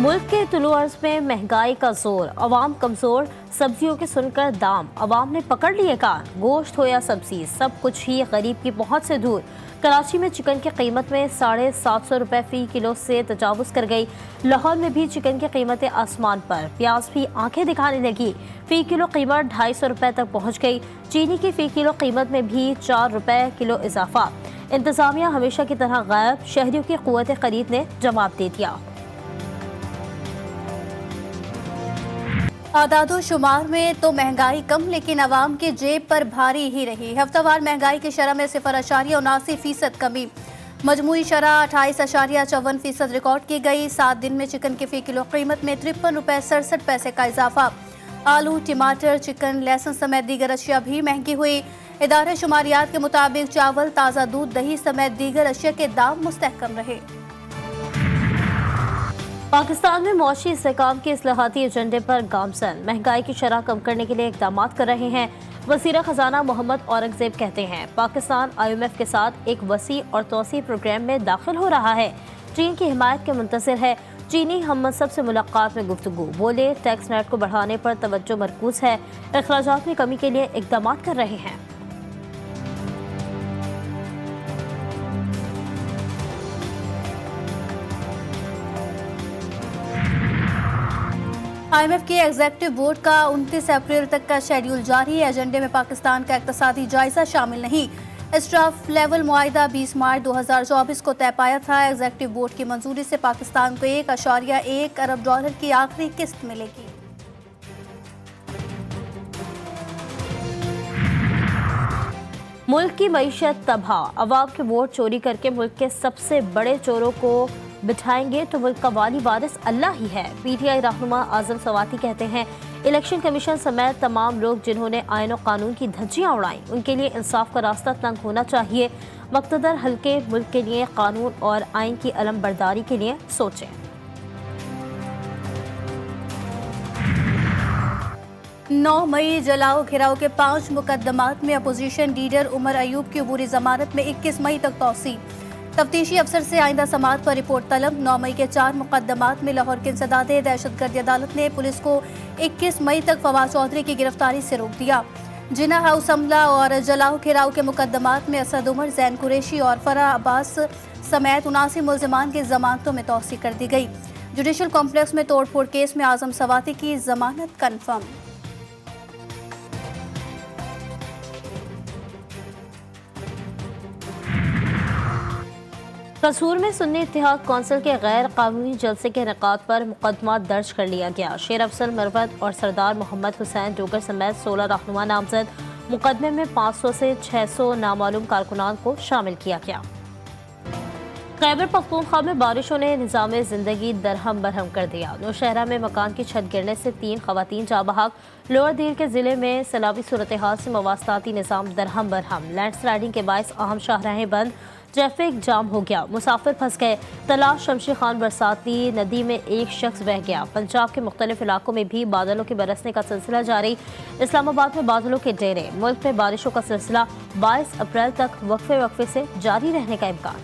मुल्क के तुलु अर्ज में महंगाई का जोर, अवाम कमजोर, सब्जियों के सुनकर दाम, अवाम ने पकड़ लिए कान। गोश्त हो या सब्जी, सब कुछ ही गरीब की पहुंच से दूर। कराची में चिकन की कीमत में 750 रुपए फी किलो से तजावुज कर गई। लाहौर में भी चिकन की कीमतें आसमान पर, प्याज भी आंखें दिखाने लगी। फी किलो कीमत 250 रुपए तक पहुंच गई। चीनी की फी किलो कीमत में भी 4 रुपए किलो इजाफा। इंतजामिया हमेशा की तरह गायब, शहरियों की कुव्वत खरीद ने जवाब दे दिया। आदादो शुमार में तो महंगाई कम, लेकिन आवाम की जेब पर भारी ही रही। हफ्तावार महंगाई की शरह में 0.79% कमी, मजमूई शरह 28.54% रिकॉर्ड की गई। 7 दिन में चिकन की फी किलो कीमत में 53 रुपए 67 पैसे का इजाफा। आलू, टमाटर, चिकन, लहसुन समेत दीगर अशिया भी महंगी हुई। इदारे शुमारियात के मुताबिक चावल, ताज़ा दूध, दही समेत दीगर अशिया के दाम मुस्तहकम रहे। पाकिस्तान में मौशी इस्तेहकाम के इस्लाहाती एजेंडे पर गामजन, महंगाई की शरह कम करने के लिए इकदाम कर रहे हैं। वज़ीर खजाना मोहम्मद औरंगजेब कहते हैं, पाकिस्तान IMF के साथ एक वसी और तोसी प्रोग्राम में दाखिल हो रहा है। चीन की हिमायत के मुंतज़िर है। चीनी हम मनसब से मुलाकात में गुफ्तगू, बोले टैक्स नेट को बढ़ाने पर तवज्जो मरकूज है, अखराजात में कमी के लिए इकदाम कर रहे हैं। IMF के एग्जीक्यूटिव बोर्ड का 29 अप्रैल तक का शेड्यूल जारी है। एजेंडे में पाकिस्तान का इक्तसादी जायजा शामिल नहीं। स्टाफ लेवल मुआहिदा 20 मार्च 2024 को तय पाया था। एग्जीक्यूटिव बोर्ड की मंजूरी से पाकिस्तान को $1.1 अरब की आखिरी किस्त मिलेगी। मुल्क की मईशत तबाह, अवाम के वोट चोरी करके मुल्क के सबसे बड़े चोरों को बिठाएंगे तो मुल्क का वाली वारिस अल्लाह ही है। PTI रहनुमा आजम सवाती कहते हैं, इलेक्शन कमीशन समेत तमाम लोग जिन्होंने आईन और कानून की धज्जियां उड़ाई, उनके लिए इंसाफ का रास्ता तंग होना चाहिए। मक्तदर हल्के मुल्क के लिए कानून और आइन की अलम बरदारी के लिए सोचें। 9 मई जलाओ घिराव के 5 मुकदमात में अपोजिशन लीडर उमर अयूब की अबूरी जमानत में 21 मई तक तौसी। तफ्तीशी अफसर से आइंदा समात पर रिपोर्ट तलब। 9 मई के 4 मुकदमात में लाहौर के इंसदादे दहशतगर्दी अदालत ने पुलिस को 21 मई तक फवाद चौधरी की गिरफ्तारी से रोक दिया। जिना हाउस हमला और जलाओ घिराव के मुकदमात में असद उमर, जैन कुरैशी और फराह अब्बास समेत 79 मुल्जिमान की जमानतों में तौसी कर दी गई। जुडिशल कॉम्प्लेक्स में तोड़फोड़ केस में आजम सवाती की जमानत कन्फर्म। कसूर में सुन्नी इत्तेहाद कौंसिल के गैर कानूनी जलसे के इनेकाद पर मुकदमा दर्ज कर लिया गया। शेर अफसर मरवत और सरदार मोहम्मद हुसैन डोगर समेत 16 रहनुमा नामजद। मुकदमे में 500 से 600 नामालूम कारकुनान को शामिल किया गया। खैबर पख्तूनख्वा में बारिशों ने निज़ाम जिंदगी दरहम बरहम कर दिया। नौशहरा में मकान की छत गिरने से 3 खवातीन जाँ बहक। लोअर दीर के जिले में सैलाबी सूरत हाल से मवासलाती निज़ाम दरहम बरहम। लैंड स्लाइडिंग के बायस अहम शाहराहें बंद, ट्रैफिक जाम हो गया, मुसाफिर फंस गए। तलाश शमशी खान बरसाती नदी में एक शख्स बह गया। पंजाब के मुख्तलिफ इलाकों में भी बादलों के बरसने का सिलसिला जारी। इस्लामाबाद में बादलों के डेरे। मुल्क में बारिशों का सिलसिला 22 अप्रैल तक वक्फे से जारी रहने का इम्कान।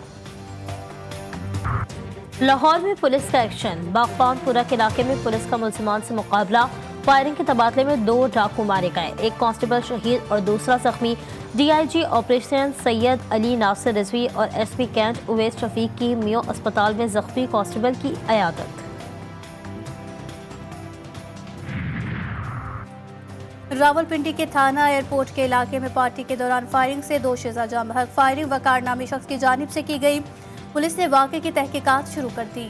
लाहौर में पुलिस का एक्शन, बागपानपुरा के इलाके में पुलिस का मुल्जिमान से मुकाबला। फायरिंग के तबादले में 2 डाकू मारे गए, एक कांस्टेबल शहीद और दूसरा जख्मी। DIG ऑपरेशन सैयद अली नासिर रिजवी और SP कैंट उवैस शफीक की मियो अस्पताल में जख्मी कांस्टेबल की अयादत। रावलपिंडी के थाना एयरपोर्ट के इलाके में पार्टी के दौरान फायरिंग से 2 शेज़ा जाँ बहक। फायरिंग वकार नामी शख्स की जानिब से की गई। पुलिस ने वाक़े की तहकीकात शुरू कर दी।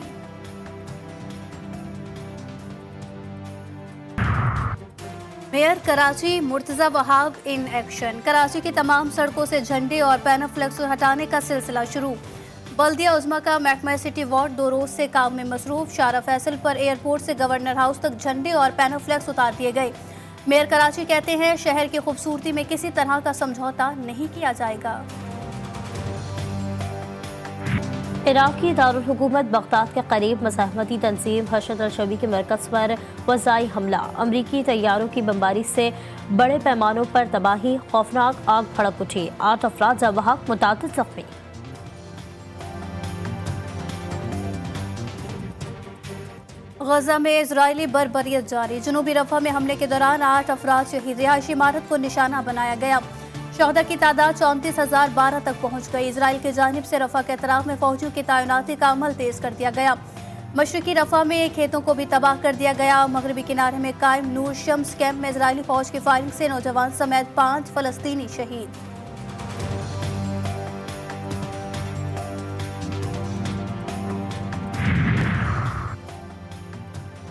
Mayor Karachi Murtaza Wahab in action. Karachi की तमाम सड़कों से झंडे और पैनाफ्लेक्स हटाने का सिलसिला शुरू। बल्दिया उज़्मा का महकमा सिटी वार्ड 2 रोज से काम में मसरूफ। शारा फैसल पर एयरपोर्ट से गवर्नर हाउस तक झंडे और पैनाफ्लेक्स उतार दिए गए। मेयर कराची कहते हैं, शहर की खूबसूरती में किसी तरह का समझौता नहीं किया जाएगा। इराकी दारुल हुकूमत बगदाद के करीब मज़ाहमती तंजीम हशद अल-शबी के मरकज़ पर फ़ज़ाई हमला। अमरीकी तैयारों की बमबारी से बड़े पैमानों पर तबाही, खौफनाक आग भड़क उठी। 8 अफराद जाँ बहक, मुतअद्दिद ज़ख्मी। गजा में इजरायली बर्बरियत जारी। जनूबी रफा में हमले के दौरान 8 अफराद शहीद। रिहायशी इमारत को निशाना बनाया गया। शहदा की तादाद 34,012 तक पहुंच गई। इजराइल की जानिब से रफा के अतराफ में फौजियों की तैनाती का अमल तेज कर दिया गया। मशरकी रफा में खेतों को भी तबाह कर दिया गया। मगरबी किनारे में कायम नूर शम्स कैंप में इजरायली फौज की फायरिंग से नौजवान समेत 5 फलस्तीनी शहीद।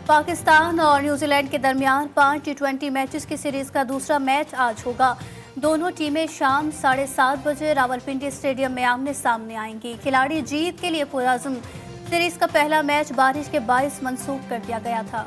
पाकिस्तान और न्यूजीलैंड के दरमियान 5 T20 मैचेस की सीरीज का दूसरा मैच आज होगा। दोनों टीमें शाम 7:30 बजे रावलपिंडी स्टेडियम में आमने सामने आएंगी। खिलाड़ी जीत के लिए पुरअज़्म। सीरीज का पहला मैच बारिश के बाइस मंसूख कर दिया गया था।